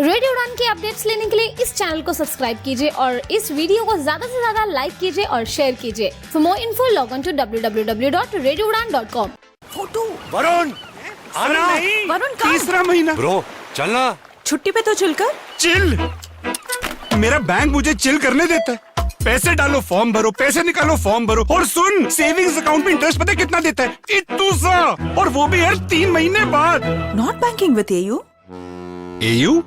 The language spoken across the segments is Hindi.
रेडियो उड़ान की अपडेट्स लेने के लिए इस चैनल को सब्सक्राइब कीजिए और इस वीडियो को ज्यादा से ज्यादा लाइक कीजिए और शेयर कीजिए। For more info log on to www.radioudan.com। Photo Varun आना वरुण कहाँ? तीसरा महीना ब्रो चलना। छुट्टी पे तो चिल कर। चिल। मेरा बैंक मुझे चिल करने देता है। पैसे डालो फॉर्म भरो, पैसे निकालो फॉर्म भरो, और सुन सेविंग्स अकाउंट में इंटरेस्ट पता है कितना देता है? इतना सा, और वो भी हर 3 महीने बाद। Not banking with AU. AU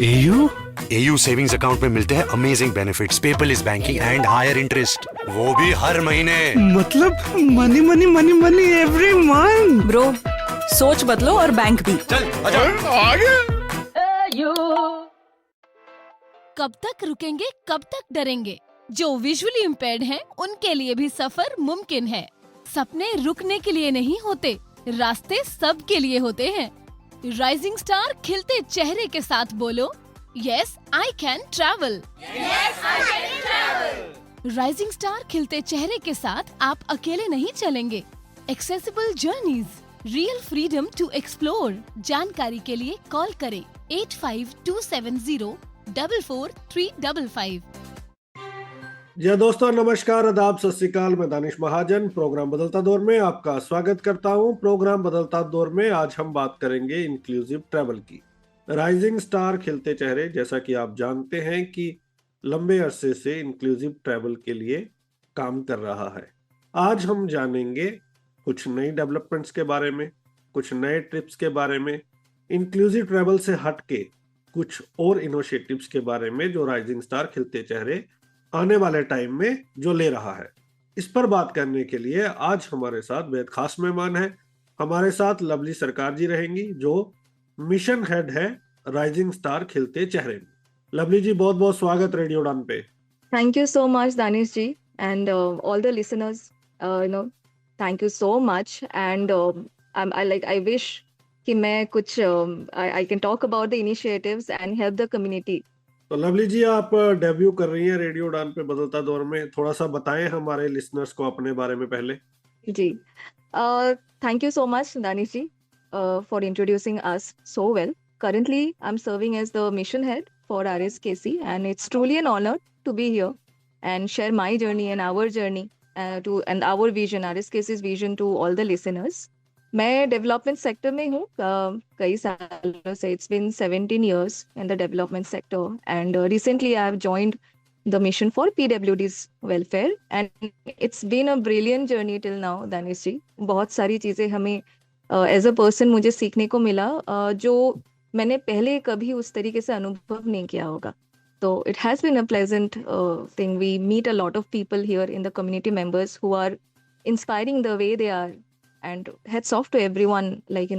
AU AU savings account में मिलते हैं amazing benefits, paperless banking and higher interest, वो भी हर महीने। मतलब money money money money every month. Bro सोच बदलो और बैंक भी। चल आजा। आगे कब तक रुकेंगे, कब तक डरेंगे? जो विजुअली इम्पेयर्ड हैं, उनके लिए भी सफर मुमकिन है। सपने रुकने के लिए नहीं होते, रास्ते सबके लिए होते हैं। राइजिंग स्टार खिलते चेहरे के साथ बोलो, yes I can travel. Rising star Khilte Chehre के साथ आप अकेले नहीं चलेंगे। Accessible journeys, real freedom to explore. जानकारी के लिए कॉल करें 8527044355। जी दोस्तों, नमस्कार, आदाब, सत श्री अकाल। मैं दानिश महाजन प्रोग्राम बदलता दौर में आपका स्वागत करता हूं। प्रोग्राम बदलता दौर में आज हम बात करेंगे इंक्लूसिव ट्रैवल की। राइजिंग स्टार खिलते चेहरे, जैसा कि आप जानते हैं कि लंबे अरसे से इंक्लूसिव ट्रैवल के लिए काम कर रहा है। आज हम जानेंगे कुछ नई डेवलपमेंट्स के बारे में, कुछ नए ट्रिप्स के बारे में, इंक्लूसिव ट्रैवल से हटके कुछ और इनिशिएटिव्स के बारे में जो राइजिंग स्टार खिलते चेहरे आने वाले टाइम में जो ले रहा है। इस पर बात करने के लिए आज हमारे साथ बेहद खास मेहमान है। हमारे साथ लवली सरकार जी रहेंगी, जो मिशन हेड है राइजिंग स्टार खिलते चेहरे में। लवली जी, बहुत बहुत स्वागत रेडियो उड़ान पे। Thank you so much, Danish ji, and all the listeners. Thank you so much. And I wish कि मैं कुछ I can talk about the initiatives and help the community. तो लवली जी, आप डेब्यू कर रही हैं रेडियो उड़ान पे बदलता दौर में। थोड़ा सा बताएं हमारे लिसनर्स को अपने बारे में पहले। जी, thank you so much, Danish ji, for introducing us so well. Currently, I'm serving as the mission head for RSKC, and it's truly an honor to be here and share my journey and our journey and our vision, RSKC's vision to all the listeners. मैं डेवलपमेंट सेक्टर में हूँ कई सालों से। It's been 17 years in the development sector, and recently I have joined the mission for PWD's welfare, and it's been a brilliant journey till now, Danish जी। बहुत सारी चीज़ें हमें एज अ पर्सन मुझे सीखने को मिला जो मैंने पहले कभी उस तरीके से अनुभव नहीं किया होगा। तो it has been a pleasant thing. We meet a lot of people here in the community members who are inspiring the way they are, and hats off to everyone, like you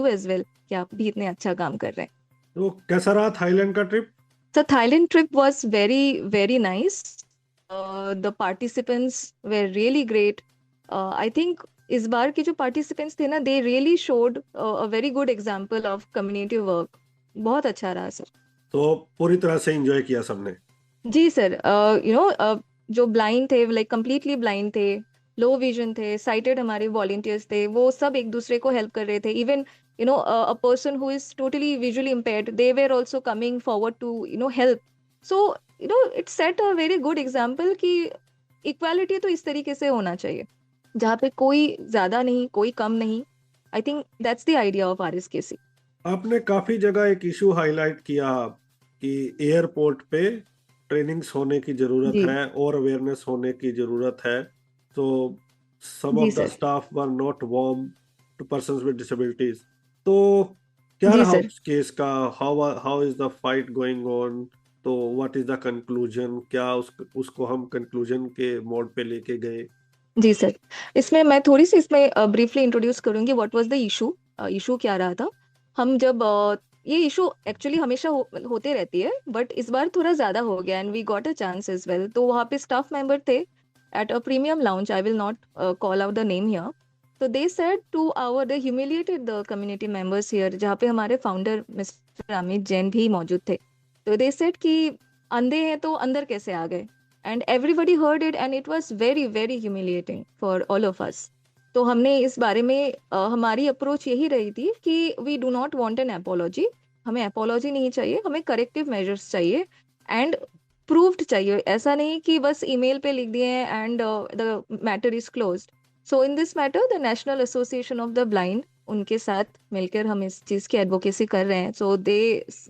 as well, कि आप भी इतने अच्छा काम कर रहे हैं। तो कैसा रहा थाईलैंड का trip? The Thailand trip was very, very nice. The participants were really great. I think इस बार के जो participants थे ना, they really showed a very good example of community work. बहुत अच्छा रहा सर। तो पूरी तरह से एंजॉय किया सबने? जी सर, जो ब्लाइंड थे, लाइक कंप्लीटली ब्लाइंड थे, लो विजन थे, साइटेड हमारे वॉलंटियर्स थे, वो सब एक दूसरे को हेल्प कर रहे थे। Even a person who is totally visually impaired, they were also coming forward to help. So it set a very good example कि इक्वालिटी तो इस तरीके से होना चाहिए, जहाँ पे कोई ज्यादा नहीं, कोई कम नहीं। आई think that's the idea of RSKC। आपने काफी जगह एक इशू हाईलाइट किया कि एयरपोर्ट पे ट्रेनिंग्स होने की जरूरत है और अवेयरनेस होने की जरूरत है। तो some of the staff were not warm to persons with disabilities. तो क्या रहा उस केस का? How is the fight going on? तो व्हाट इज द कंक्लूजन? क्या उसको हम कंक्लूजन के मोड पे लेके गए? जी सर, इसमें मैं थोड़ी सी ब्रीफली इंट्रोड्यूस करूंगी what was the issue. Issue क्या रहा था? हम जब ये इशू एक्चुअली हमेशा होते रहती है, बट इस बार थोड़ा ज्यादा हो गया, and we got a chance as well. तो वहाँ पे स्टाफ मेंबर थे at a premium lounge, I will not call out the name here. तो they said to they humiliated the community members here, जहाँ पे हमारे फाउंडर मिस्टर अमित जैन भी मौजूद थे। तो दे सेड कि अंधे हैं तो अंदर कैसे आ गए, and everybody heard it, and it was very very humiliating for all of us. तो हमने इस बारे में हमारी अप्रोच यही रही थी कि we do not want an apology, हमें एपोलॉजी नहीं चाहिए, हमें करेक्टिव मेजर्स चाहिए एंड प्रूव्ड चाहिए। ऐसा नहीं कि बस ईमेल पे लिख दिए and the matter is closed. So in this matter the national association of the blind, उनके साथ मिलकर हम इस चीज़ की एडवोकेसी कर रहे हैं। So they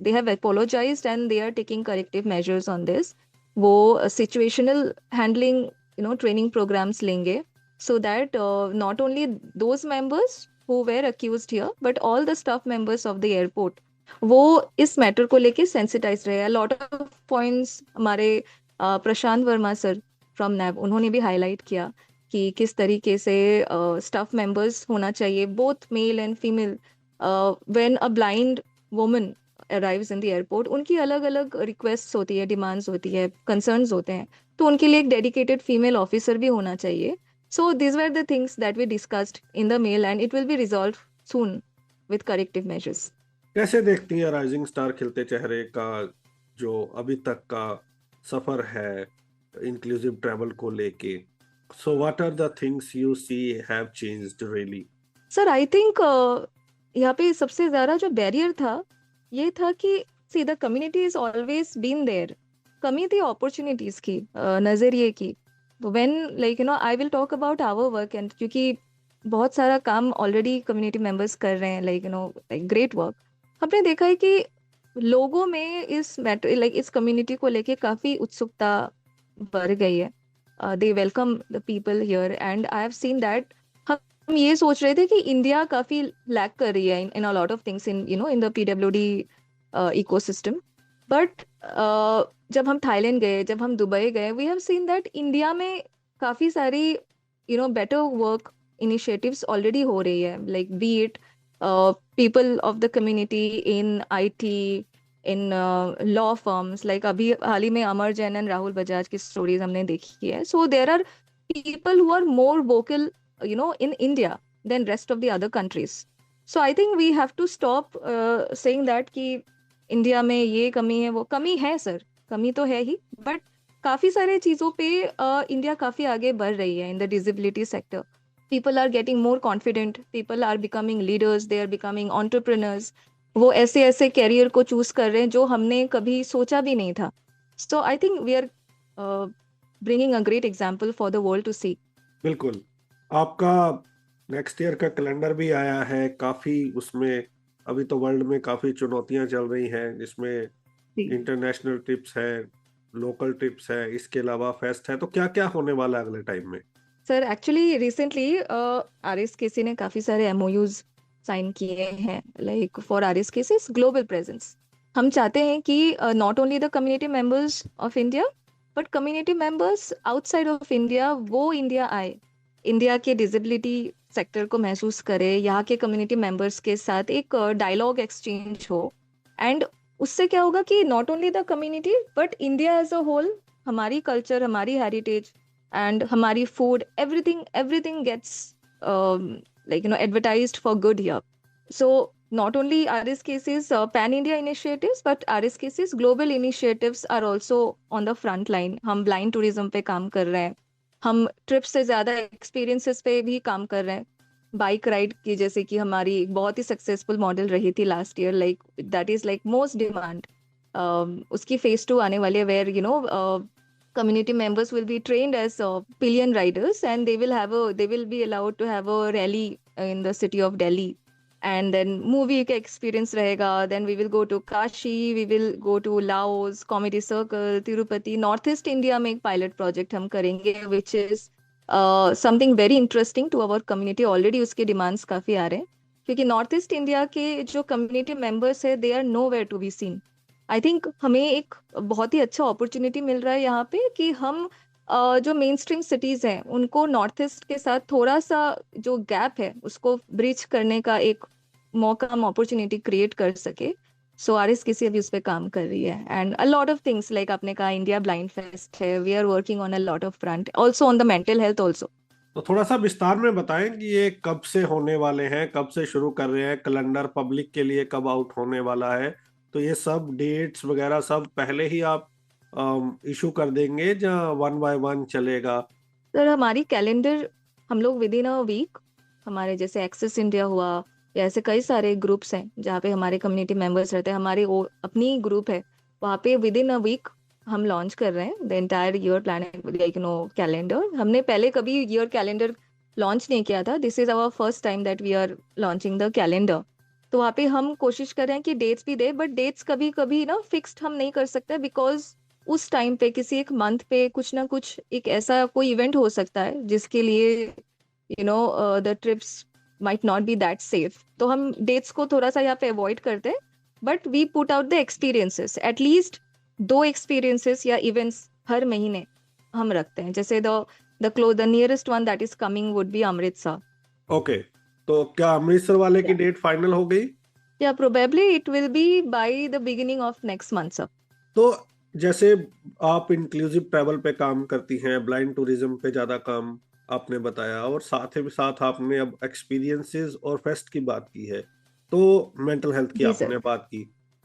have apologised and they are taking corrective measures on this. वो सिचुएशनल हैंडलिंग ट्रेनिंग प्रोग्राम्स लेंगे, so that not only those members who were accused here but all the staff members of the airport वो इस मैटर को लेके सेंसिटाइज रहे। लॉट ऑफ पॉइंट्स हमारे प्रशांत वर्मा सर फ्रॉम नैब, उन्होंने भी हाईलाइट किया कि किस तरीके से स्टाफ मेंबर्स होना चाहिए, both male and female. When a blind woman arrives in the airport, उनकी अलग अलग रिक्वेस्ट होती है, डिमांड्स होती है, कंसर्न्स होते हैं, तो उनके लिए एक डेडिकेटेड फीमेल ऑफिसर भी होना चाहिए। So these were the things that we discussed in the mail and it will be resolved soon with corrective measures. कैसे देखती हैं राइजिंग स्टार खिलते चेहरे का जो अभी तक का सफर है इंक्लूसिव ट्रैवल को लेके? So what are the things you see have changed really? Sir, I think यहाँ पे सबसे ज़्यादा जो बैरियर था ये था कि see the community has always been there. कमी थी अपॉर्चुनिटीज की, नजरिए की। When like I will talk about our work and क्योंकि बहुत सारा काम ऑलरेडी कम्युनिटी मेंबर्स कर रहे हैं, लाइक ग्रेट वर्क। हमने देखा है कि लोगों में इस मैटर इस कम्युनिटी को लेके काफ़ी उत्सुकता बढ़ गई है। They welcome the people here and I have seen that. हम ये सोच रहे थे कि इंडिया काफ़ी लैक कर रही है in a lot of things in the PWD ecosystem, but जब हम थाईलैंड गए, जब हम दुबई गए, we have seen that India में काफ़ी सारी बेटर वर्क इनिशिएटिव्स ऑलरेडी हो रही है, like be it people of the community in IT, in law firms, like अभी हाल ही में अमर जैन एंड राहुल बजाज की स्टोरीज हमने देखी है। So there are people who are more vocal in India than rest of the other countries. So I think we have to stop saying that कि इंडिया में ये कमी है, वो कमी है सर, कमी तो है ही, बट काफ़ी सारे चीज़ों पे इंडिया काफ़ी आगे बढ़ रही है in the disability sector. People are getting more confident, people are becoming leaders, they are becoming entrepreneurs. वो ऐसे ऐसे कैरियर को चूज कर रहे हैं जो हमने कभी सोचा भी नहीं था। So I think we are bringing a great example for the world to see. बिल्कुल। आपका नेक्स्ट ईयर का कैलेंडर भी आया है, काफी उसमें अभी तो वर्ल्ड में काफी चुनौतियां चल रही हैं, जिसमें इंटरनेशनल ट्रिप्स है, लोकल ट्रिप्स है, इसके अलावा फेस्ट है, तो क्या क्या होने वाला है अगले टाइम में? सर एक्चुअली रिसेंटली RSKC ने काफी सारे MOUs साइन किए हैं, like for RSKC's global presence. हम चाहते हैं कि not only the community members of India but community members outside of India वो इंडिया आए, इंडिया के डिसेबिलिटी सेक्टर को महसूस करे, यहाँ के कम्युनिटी मेंबर्स के साथ एक डायलॉग एक्सचेंज हो, एंड उससे क्या होगा कि not only the community but India as a whole, हमारी कल्चर, हमारी हेरिटेज एंड हमारी food, everything gets advertised for good here. So not only RSKC's pan-India initiatives but RSKC's global initiatives are also on the front line. हम blind tourism पे काम कर रहे हैं, हम ट्रिप से ज़्यादा एक्सपीरियंसेस पे भी काम कर रहे हैं। बाइक राइड की जैसे कि हमारी एक बहुत ही सक्सेसफुल मॉडल रही थी last year, like that is like most demand. उसकी phase 2 आने वाले where community members will be trained as pillion riders and they will be allowed to have a rally in the city of Delhi, and then movie का experience रहेगा। then we will go to Kashi, we will go to Laos, Comedy Circle, Tirupati, North East India में एक pilot project हम करेंगे which is something very interesting to our community। already उसके demands काफ़ी आ रहे हैं क्योंकि North East India के जो community members है they are nowhere to be seen। I think हमें एक बहुत ही अच्छा अपॉर्चुनिटी मिल रहा है यहाँ पे कि हम जो मेन स्ट्रीम सिटीज़ हैं उनको नॉर्थ ईस्ट के साथ थोड़ा सा जो गैप है उसको ब्रिज करने का एक मौका, हम अपॉर्चुनिटी क्रिएट कर सके। सो RSKC अभी उस पर काम कर रही है and a lot of things, like आपने कहा इंडिया ब्लाइंड फेस्ट है, we are working on a lot of front, also on the mental health also. तो थोड़ा सा विस्तार में बताएं कि ये कब से होने वाले हैं, कब से शुरू कर रहे हैं, कैलेंडर पब्लिक के लिए कब आउट होने वाला है, तो ये सब डेट्स वगैरह सब पहले ही आप इशू कर देंगे या 1 by 1 चलेगा? सर हमारी कैलेंडर हम लोग विद इन अ वीक हमारे जैसे एक्सेस इंडिया हुआ या ऐसे कई सारे ग्रुप्स हैं जहाँ पे हमारे कम्युनिटी मेंबर्स रहते हैं, हमारे वो अपनी ग्रुप है, वहाँ पे विद इन अ वीक हम लॉन्च कर रहे हैं the entire year planning like calendar. हमने पहले कभी ईयर कैलेंडर लॉन्च नहीं किया था, this is our first time that we are launching the calendar. तो वहाँ पे हम कोशिश कर रहे हैं कि डेट्स भी दे, बट डेट्स कभी कभी ना फिक्स्ड हम नहीं कर सकते बिकॉज उस टाइम पे किसी एक मंथ पे कुछ ना कुछ एक ऐसा कोई इवेंट हो सकता है जिसके लिए the trips might not be that safe. तो हम डेट्स को थोड़ा सा यहाँ पे अवॉइड करते हैं, but we put out the experiences, at least 2 experiences या इवेंट्स हर महीने हम रखते हैं। जैसे the nearest one that is coming would be Amritsar. Okay, तो क्या अमृतसर वाले की डेट फाइनल हो गई? या probably it will be by the beginning of next month sir. तो जैसे आप इंक्लूसिव ट्रैवल पे काम करती हैं, ब्लाइंड टूरिज्म पे ज्यादा काम आपने बताया, और साथ ही साथ आपने अब एक्सपीरियंसेस और फेस्ट की बात की है, तो मेंटल हेल्थ की जी सर। आपने बात की,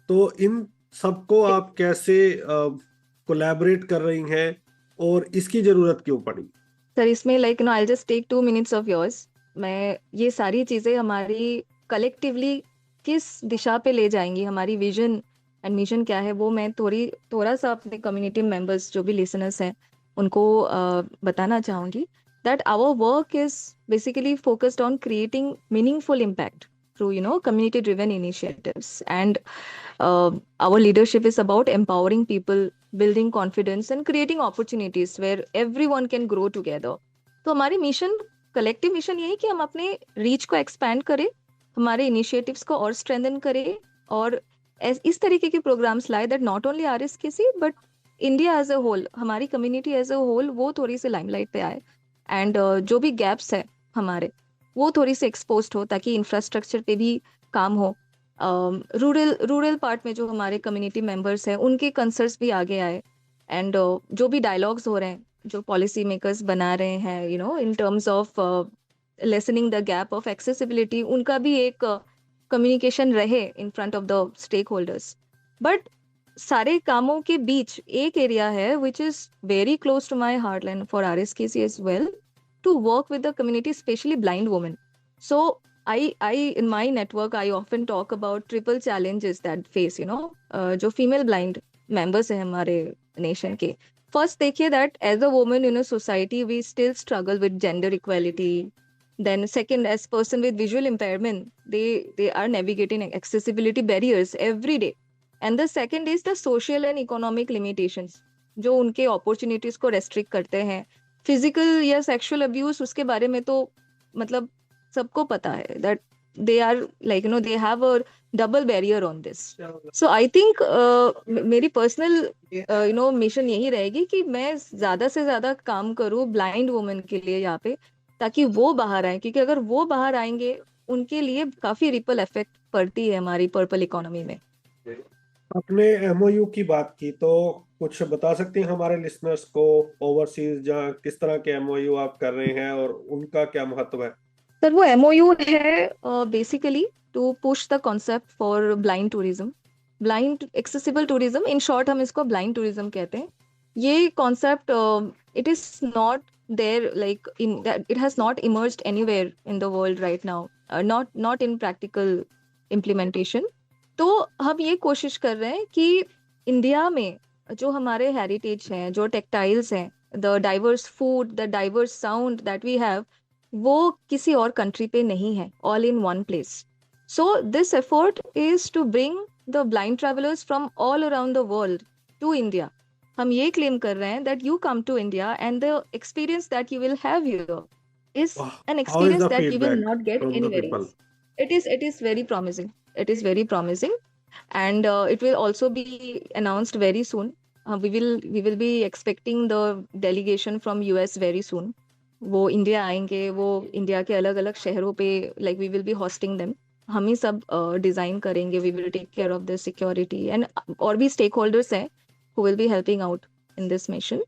तो इन सबको आप कैसे कोलैबोरेट कर रही हैं और इसकी जरूरत क्यों पड़ी? सर इसमें like I just take 2 minutes of yours. मैं ये सारी चीजें हमारी कलेक्टिवली किस दिशा पे ले जाएंगी, हमारी विजन एंड मिशन क्या है, वो मैं थोड़ा सा अपने कम्युनिटी मेंबर्स जो भी लिसनर्स हैं उनको बताना चाहूंगी that our work is basically focused on creating meaningful impact through community driven initiatives, and our leadership is about empowering people, building confidence and creating opportunities where everyone can grow together. तो हमारी मिशन, कलेक्टिव मिशन यही कि हम अपने रीच को एक्सपैंड करें, हमारे इनिशिएटिव्स को और स्ट्रेंथन करें, और इस तरीके के प्रोग्राम्स लाए that not only RSKC but India as a whole, हमारी कम्युनिटी एज अ होल वो थोड़ी सी लाइमलाइट पे आए, एंड जो भी गैप्स है हमारे वो थोड़ी सी एक्सपोज्ड हो, ताकि इंफ्रास्ट्रक्चर पे भी काम हो। रूरल पार्ट में जो हमारे कम्युनिटी मेंबर्स हैं उनके कंसर्न्स भी आगे आए, एंड जो भी डायलॉग्स हो रहे हैं, जो पॉलिसी मेकर्स बना रहे हैं in terms of lessening the gap of accessibility, उनका भी एक कम्युनिकेशन रहे in front of the stakeholders. But सारे कामों के बीच एक एरिया है which is very close to my heart line for RSKC as well, to work with the community, specially blind women. So I in my network I often talk about triple challenges that face जो फीमेल ब्लाइंड मेंबर्स हैं हमारे नेशन के। फर्स्ट देखिए that as a woman in a society we still struggle with gender equality. Then second, as person with visual impairment, they are navigating accessibility barriers every day. And the second is the social and economic limitations, जो उनके opportunities को restrict करते हैं। Physical या sexual abuse, उसके बारे में तो मतलब सबको पता है that they are like they have a double barrier on this. So I think मेरी personal mission यही रहेगी कि मैं ज्यादा से ज्यादा काम करूँ blind women के लिए यहाँ पे, ताकि वो बाहर आए, क्योंकि अगर वो बाहर आएंगे उनके लिए काफी रिपल इफेक्ट पड़ती है हमारी पर्पल इकोनॉमी में। आपने MOU की बात की, तो कुछ बता सकते हैं हमारे लिसनर्स को ओवरसीज जहाँ किस तरह के MOU आप कर रहे हैं और उनका क्या महत्व है? सर वो MOU है basically to push the concept for blind tourism, blind accessible tourism, in short हम इसको ब्लाइंड टूरिज्म कहते हैं। ये concept it is not there, like in that it has not emerged anywhere in the world right now, not in practical implementation. तो हम ये कोशिश कर रहे हैं कि इंडिया में जो हमारे हेरिटेज हैं, जो टेक्सटाइल्स हैं, the diverse food, the diverse sound that we have, वो किसी और कंट्री पे नहीं है, all in one place. So this effort is to bring the blind travellers from all around the world to India. हम ये क्लेम कर रहे हैं that you come to India and the experience that you will have here is an experience that you will not get anywhere else. It is very promising. It is very promising, and it will also be announced very soon. We will be expecting the delegation from US very soon. वो इंडिया आएंगे, वो इंडिया के अलग अलग शहरों पे like we will be hosting them. हम ही सब डिजाइन करेंगे, we will take care of the security, and और भी stakeholders हैं who will be helping out in this mission.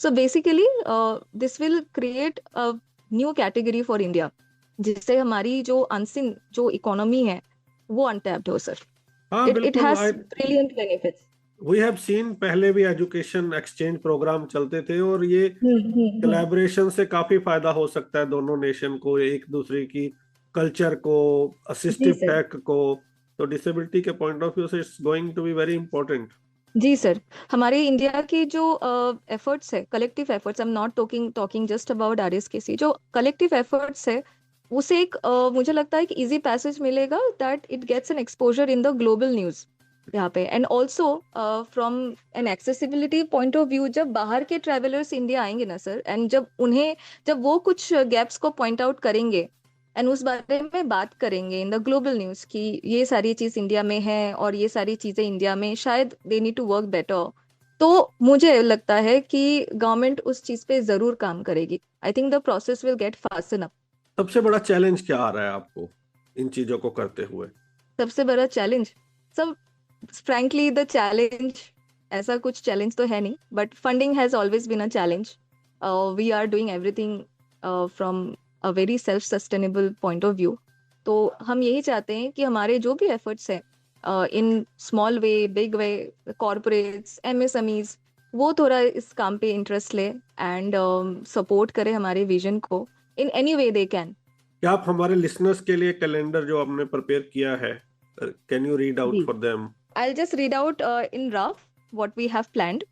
So basically this will create a new category for India, जिससे हमारी जो unseen जो economy है वो untapped हो sir. It has brilliant benefits. We have seen पहले भी एजुकेशन एक्सचेंज प्रोग्राम चलते थे और ये कोलैबोरेशन से काफी फायदा हो सकता है दोनों नेशन को, एक दूसरे की कल्चर को, जी असिस्टिव सर। टेक को। तो डिसेबिलिटी के पॉइंट ऑफ व्यू से it's going to be very important. जी सर, हमारे इंडिया की जो एफर्ट्स है, collective efforts, I am not talking talking just about RSKC, जो कलेक्टिव एफर्ट्स है उसे एक मुझे लगता है कि इजी पैसेज मिलेगा, that it gets an exposure in the global news यहाँ पे। And also from an accessibility point of view, जब बाहर के ट्रैवलर्स इंडिया आएंगे ना सर, एंड जब वो कुछ गैप्स को पॉइंट आउट करेंगे एंड उस बारे में बात करेंगे इन द ग्लोबल न्यूज़ कि ये सारी चीज़ इंडिया में है और ये सारी चीज़ें इंडिया में शायद they need to work better, तो मुझे लगता है कि गवर्नमेंट उस चीज़ पे ज़रूर काम करेगी। I think the process will get fasten up. सबसे बड़ा चैलेंज क्या आ रहा है आपको इन चीजों को करते हुए? सबसे बड़ा चैलेंज, सब फ्रैंकली द चैलेंज, ऐसा कुछ चैलेंज तो है नहीं, but funding has always been a challenge. We are doing everything from a very self sustainable point of view. तो हम यही चाहते हैं कि हमारे जो भी एफर्ट्स हैं in small way, big way, corporates, MSMEs, वो थोड़ा इस काम पे इंटरेस्ट ले एंड सपोर्ट करे हमारे विजन को in any way they can. क्या आप हमारे लिसनर्स के लिए कैलेंडर जो आपने प्रिपेयर किया है, कैन यू रीड आउट जी, for them? I'll just read out in rough what we have planned.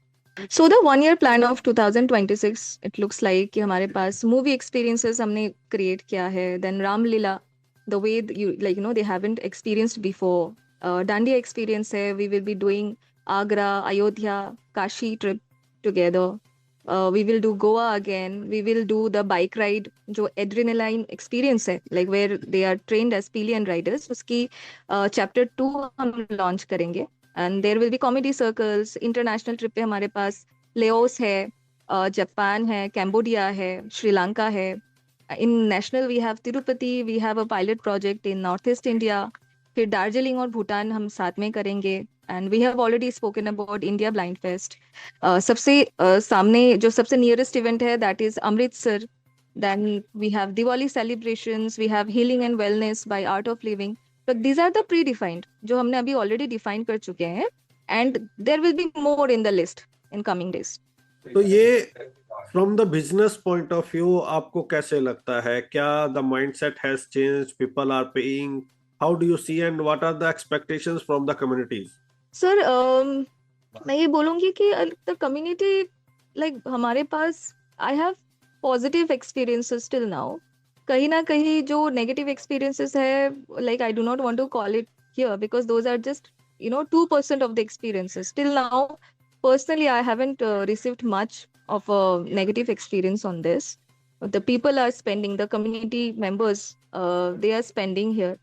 So the 1 year plan of 2026, it looks like कि हमारे पास movie experiences हमने create किया है, then Ramlila, the way they haven't experienced before. Dandiya experience है, we will be doing Agra, Ayodhya, Kashi trip together. We will do Goa again. We will do the bike ride, जो adrenaline experience है, like where they are trained as pillion riders. उसकी chapter 2 हम launch करेंगे. And there will be comedy circles. International trip पे हमारे पास लेओस है, जापान है, कैम्बोडिया है, श्रीलंका है. In national we have Tirupati, we have a pilot project in Northeast India. फिर दार्जिलिंग और भूटान हम साथ में करेंगे. And we have already spoken about India blind fest. सबसे सामने जो सबसे नियरेस्ट इवेंट है that is Amritsar. Then we have Diwali celebrations, we have healing and wellness by Art of Living. But these are the predefined, जो हमने अभी ऑलरेडी डिफाइन कर चुके हैं, and there will be more in the list in coming days. तो ये from the business point of view आपको कैसे लगता है? क्या the mindset has changed, people are paying, how do you see and what are the expectations from the communities? Sir मैं ये बोलूंगी कि द कम्युनिटी, लाइक हमारे पास, I have positive experiences till now. कहीं ना कहीं जो नेगेटिव एक्सपीरियंसेस है, like I do not want to call it here because those are just 2% of the experiences till now. Personally, I haven't received much of a negative experience on this. The people are spending, the community members, they are spending here.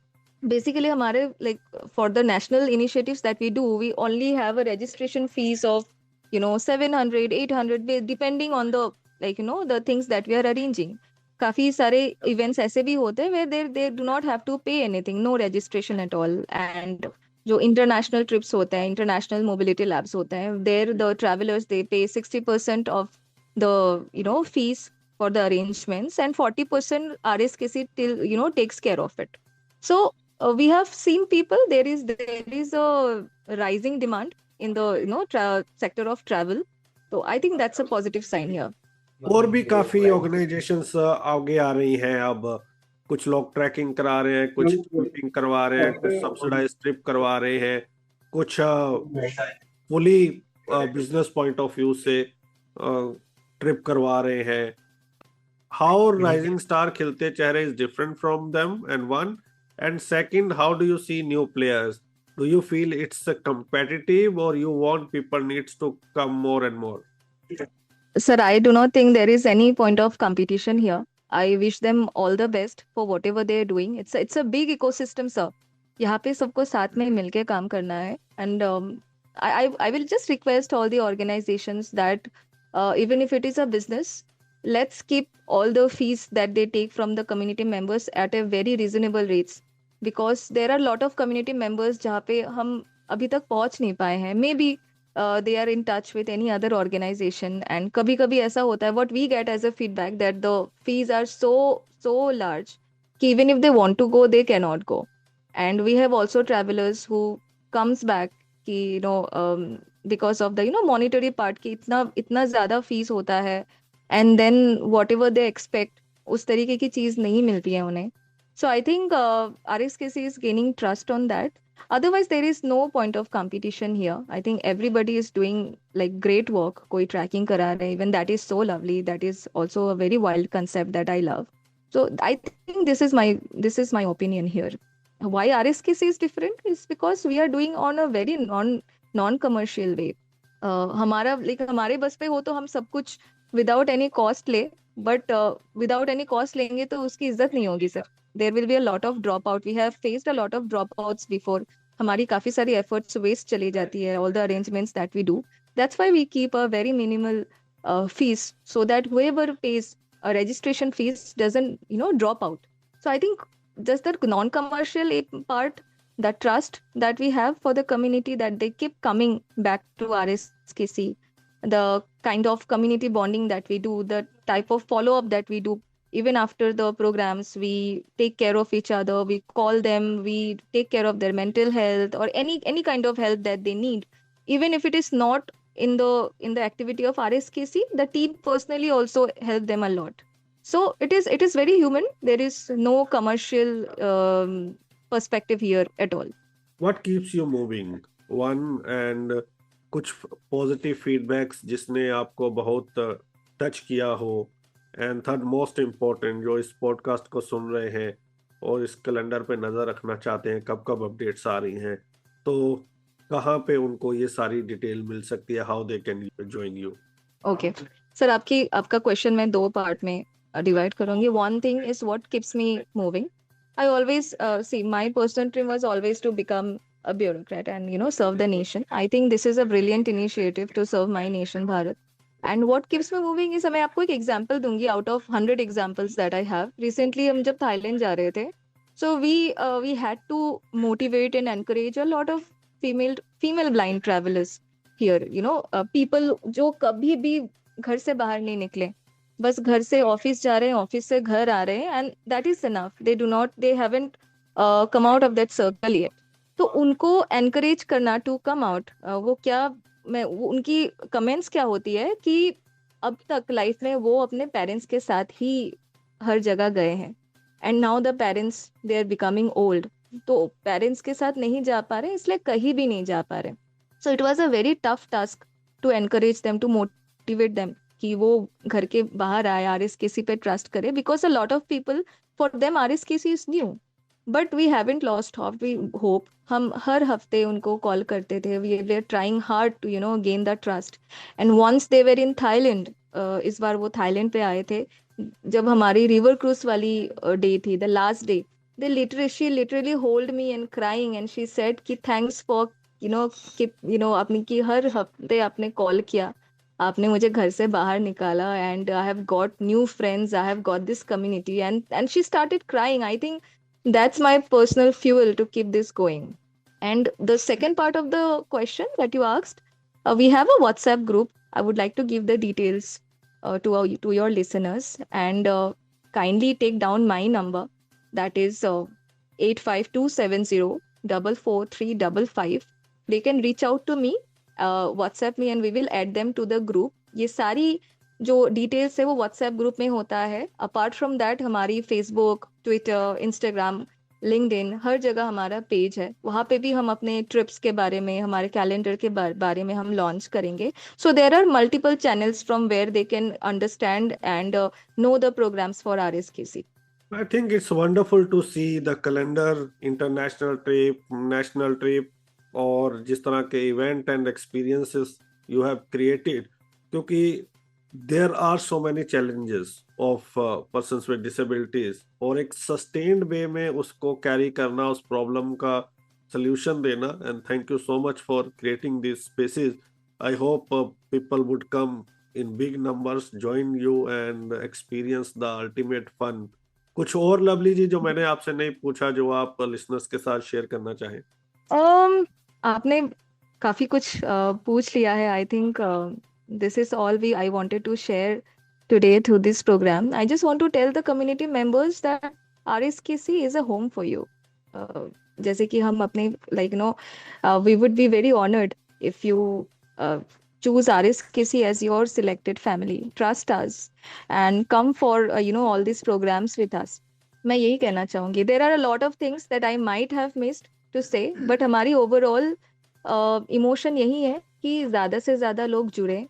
Basically, हमारे like for the national initiatives that we do, we only have a registration fees of 700, 800, depending on the the things that we are arranging. काफी सारे events ऐसे भी होते हैं where they do not have to pay anything, no registration at all. And जो international trips होते हैं, international mobility labs होते हैं, there the travelers they pay 60% of the fees for the arrangements, and 40% RSKC till takes care of it. So we have seen people, there is a rising demand in the sector of travel. So I think that's a positive sign here. और भी काफी ऑर्गेनाइजेशंस आगे आ रही हैं अब. कुछ लोग ट्रैकिंग करा रहे हैं, कुछ कैंपिंग करवा रहे हैं, कुछ सब्सिडाइज ट्रिप करवा रहे हैं, कुछ fully business point of view से ट्रिप करवा रहे हैं. How rising star Khilte Chehre is different from them, and one, and second, how do you see new players? Do you feel it's competitive or you want people needs to come more and more? Sir, I do not think there is any point of competition here. I wish them all the best for whatever they are doing. It's a big ecosystem, sir. यहाँ पे सबको साथ में मिलके काम करना है. And I will just request all the organizations that even if it is a business, let's keep all the fees that they take from the community members at a very reasonable rates. Because there are a lot of community members जहाँ पे हम अभी तक पहुँच नहीं पाए हैं. Maybe they are in touch with any other organization, and कभी-कभी ऐसा होता है, what we get as a feedback that the fees are so large कि even if they want to go they cannot go. And we have also travelers who comes back कि because of the monetary part कि इतना ज़्यादा फीस होता है and then whatever they expect उस तरीके की चीज़ नहीं मिलती है उन्हें. So I think RSKC is gaining trust on that. Otherwise, there is no point of competition here. I think everybody is doing like great work. कोई tracking करा रहा है, even that is so lovely. That is also a very wild concept that I love. So I think this is my opinion here. Why RSKC is different is because we are doing on a very non-commercial way. हमारा हमारे बस पे हो तो हम सब कुछ विदाउट एनी कॉस्ट ले, बट विदाउट एनी कॉस्ट लेंगे तो उसकी इज्जत नहीं होगी sir. There will be a lot of drop out. We have faced a lot of drop outs before. हमारी काफी सारी एफर्ट्स वेस्ट चली जाती है, all the arrangements that we do. That's why we keep a very minimal fees so that whoever pays a registration fees doesn't drop out. So I think just the non-commercial part, the trust that we have for the community, that they keep coming back to RSKC, the kind of community bonding that we do, the type of follow-up that we do. Even after the programs, we take care of each other, we call them, we take care of their mental health or any kind of help that they need. Even if it is not in the activity of RSKC, the team personally also help them a lot. So it is very human. There is no commercial perspective here at all. What keeps you moving? One, and कुछ पॉजिटिव फीडबैक्स जिसने आपको बहुत टच किया हो, एंड थर्ड मोस्ट इम्पोर्टेंट, जो इस पॉडकास्ट को सुन रहे हैं और इस कैलेंडर पे नज़र रखना चाहते हैं कब कब अपडेट्स आ रही हैं, तो कहाँ पे उनको ये सारी डिटेल मिल सकती है? How they can join you? Okay sir, आपका क्वेश्चन मैं 2 पार्ट में डिवाइड करूंगी. One thing is what keeps me moving. I always see my personal dream was always to become a bureaucrat and serve the nation. I think this is a brilliant initiative to serve my nation, Bharat. And what keeps me moving is, मैं आपको एक example दूंगी out of 100 examples that I have. Recently हम जब Thailand जा रहे थे, so we had to motivate and encourage a lot of female blind travelers here. People जो कभी भी घर से बाहर नहीं निकले, बस घर से ऑफिस जा रहे हैं, ऑफिस से घर आ रहे हैं, and that is enough. They haven't come out of that circle yet. तो उनको एनकरेज करना टू कम आउट. उनकी कमेंट्स क्या होती है कि अब तक लाइफ में वो अपने पेरेंट्स के साथ ही हर जगह गए हैं, and now the parents they are becoming old, तो पेरेंट्स के साथ नहीं जा पा रहे, इसलिए कहीं भी नहीं जा पा रहे. So it was a very tough task to encourage them, to motivate them कि वो घर के बाहर आए, RSKC पे ट्रस्ट करे, because a lot of people for them RSKC is new. But we haven't lost hope. हम हर हफ्ते उनको कॉल करते थे. We are trying hard to gain the trust. And once they were in Thailand, इस बार वो थाईलैंड पे आए थे, जब हमारी रिवर क्रूज वाली डे थी, the last day, she literally hold me and crying, and she said कि thanks for आपने की हर हफ्ते आपने कॉल किया, आपने मुझे घर से बाहर निकाला, and I have got new friends, I have got this community, and she started crying. I think that's my personal fuel to keep this going. And the second part of the question that you asked, we have a WhatsApp group. I would like to give the details to your listeners, and kindly take down my number, that is 8527044355. They can reach out to me, WhatsApp me, and we will add them to the group. ये सारी जो डिटेल्स है वो WhatsApp ग्रुप में होता है. अपार्ट फ्रॉम दैट हमारी Facebook, Twitter, Instagram, LinkedIn, हर जगह हमारा पेज है. वहाँ पे भी हम अपने ट्रिप्स के बारे में, हमारे कैलेंडर के बारे में हम लॉन्च करेंगे. So there are multiple channels from where they can understand and know the programs for RSKC. I think it's wonderful to see the calendar, international trip, national trip, और जिस तरह के event and experiences you have created, क्योंकि there are so many challenges of persons with disabilities, और एक सस्टेन्ड वे में उसको कैरी करना, उस प्रॉब्लम का सोल्यूशन देना. And thank you so much for creating this spaces. I hope people would come in big numbers, join you and experience the ultimate fun. कुछ और लवली जी जो मैंने आपसे नहीं पूछा, जो आप लिसनर्स के साथ शेयर करना चाहें? आपने काफी कुछ पूछ लिया है. I think this is all I wanted to share today through this program. I just want to tell the community members that RSKC is a home for you. जैसे कि हम अपने we would be very honoured if you choose RSKC as your selected family. Trust us and come for all these programs with us. मैं यही कहना चाहूँगी. There are a lot of things that I might have missed to say, but हमारी overall emotion यही है कि ज़्यादा से ज़्यादा लोग जुड़े.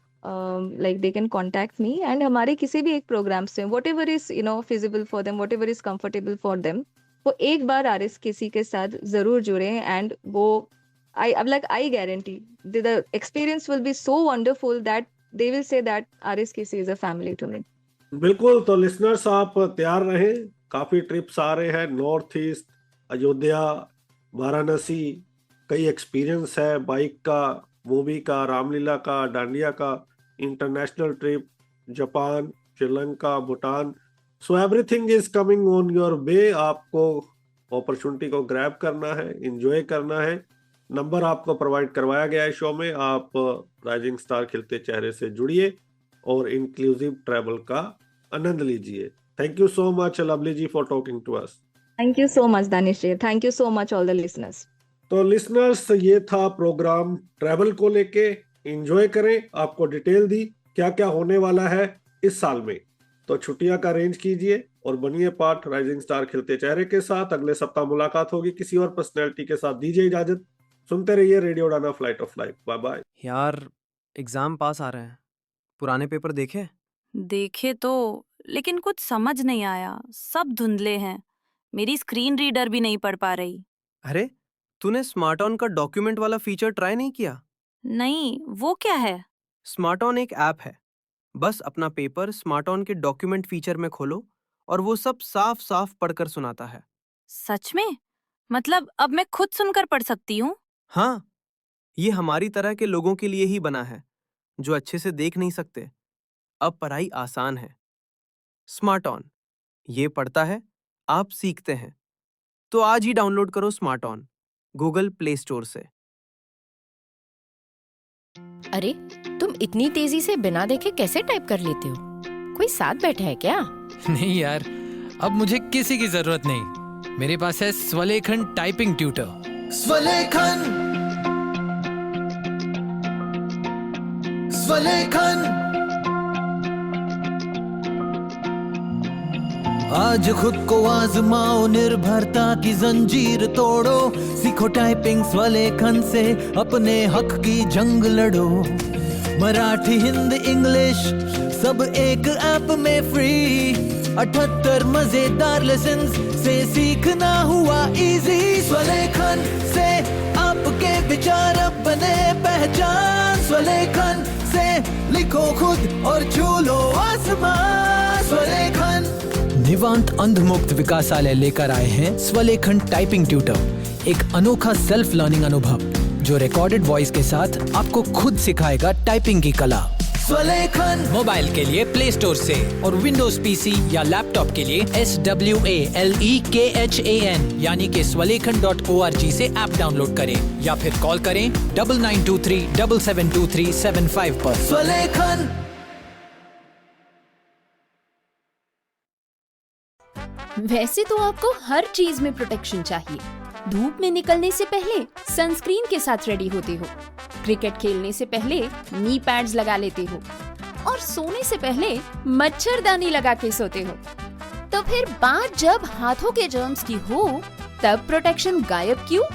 Like they can contact me and हमारे किसी भी एक प्रोग्राम से whatever is feasible for them, whatever is comfortable for them, वो एक बार RSKC के साथ जरूर जुड़े. and वो I guarantee the experience will be so wonderful that they will say that RSKC is a family to me. बिल्कुल. तो लिसनर्स आप तैयार रहें, काफी ट्रिप्स आ रहे हैं. नॉर्थ ईस्ट, अयोध्या, वाराणसी, कई एक्सपीरियंस है बाइक का, मूवी का, रामलीला का, डांडिया का, international trip, Japan, Sri Lanka, Bhutan. So everything is coming on your way. आपको अपॉर्चुनिटी को ग्रैब करना है, एंजॉय करना है. नंबर आपको प्रोवाइड करवाया गया है शो में. आप राइजिंग स्टार खिलते चेहरे से जुड़िए और इंक्लूसिव ट्रैवल का आनंद लीजिए. Thank you so much Lovely ji for talking to us. Thank you so much, Danish ji. Thank you so much all the listeners. तो लिसनर्स, ये था प्रोग्राम ट्रैवल को लेके. एंजॉय करें. आपको डिटेल दी क्या क्या होने वाला है इस साल में. तो छुट्टियां का अरेंज कीजिए और बनिए part rising star Khilte Chehre के साथ. अगले सप्ताह मुलाकात होगी किसी और पर्सनैलिटी के साथ. दीजिए इजाजत. सुनते रहिए Radio Dana Flight of Life. Bye bye. यार एग्जाम पास आ रहे हैं. पुराने पेपर देखे तो, लेकिन कुछ समझ नहीं आया. सब धुंधले हैं. मेरी स्क्रीन रीडर भी नहीं पढ़ पा रही. अरे तूने स्मार्ट ऑन का डॉक्यूमेंट वाला फीचर ट्राई नहीं किया? नहीं, वो क्या है? स्मार्ट ऑन एक ऐप है. बस अपना पेपर स्मार्ट ऑन के डॉक्यूमेंट फीचर में खोलो और वो सब साफ साफ पढ़कर सुनाता है. सच में? मतलब अब मैं खुद सुनकर पढ़ सकती हूँ? हाँ, ये हमारी तरह के लोगों के लिए ही बना है जो अच्छे से देख नहीं सकते. अब पढ़ाई आसान है. स्मार्ट ऑन, ये पढ़ता है, आप सीखते हैं. तो आज ही डाउनलोड करो smart on Google play store से. अरे तुम इतनी तेजी से बिना देखे कैसे टाइप कर लेते हो? कोई साथ बैठा है क्या? नहीं यार, अब मुझे किसी की जरूरत नहीं. मेरे पास है स्वलेखन टाइपिंग ट्यूटर. स्वलेखन, स्वलेखन. आज खुद को आजमाओ, निर्भरता की जंजीर तोड़ो. सीखो टाइपिंग स्वलेखन से, अपने हक की जंग लड़ो. मराठी, हिंदी, इंग्लिश सब एक ऐप में फ्री. 78 मजेदार लेसन्स से सीखना हुआ इजी. स्वलेखन से आपके विचार अब बने पहचान. स्वलेखन से लिखो खुद और छू लो आसमान. स्वलेखन. निवांत अंधमुक्त विकासालय लेकर आए हैं स्वलेखन टाइपिंग ट्यूटर. एक अनोखा सेल्फ लर्निंग अनुभव जो रिकॉर्डेड वॉइस के साथ आपको खुद सिखाएगा टाइपिंग की कला. स्वलेखन. मोबाइल के लिए प्ले स्टोर से और विंडोज पीसी या लैपटॉप के लिए SWALEKHAN यानी कि swalekan.org से ऐप डाउनलोड करें या फिर कॉल करें 9923 772375 पर. स्वलेखन. वैसे तो आपको हर चीज में प्रोटेक्शन चाहिए. धूप में निकलने से पहले सनस्क्रीन के साथ रेडी होते हो, क्रिकेट खेलने से पहले नी पैड्स लगा लेते हो और सोने से पहले मच्छरदानी लगा के सोते हो. तो फिर बात जब हाथों के जर्म्स की हो तब प्रोटेक्शन गायब क्यों?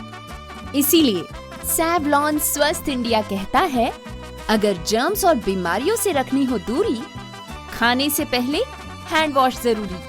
इसीलिए सैवलॉन स्वस्थ इंडिया कहता है, अगर जर्म्स और बीमारियों से रखनी हो दूरी, खाने से पहले हैंड वॉश जरूरी.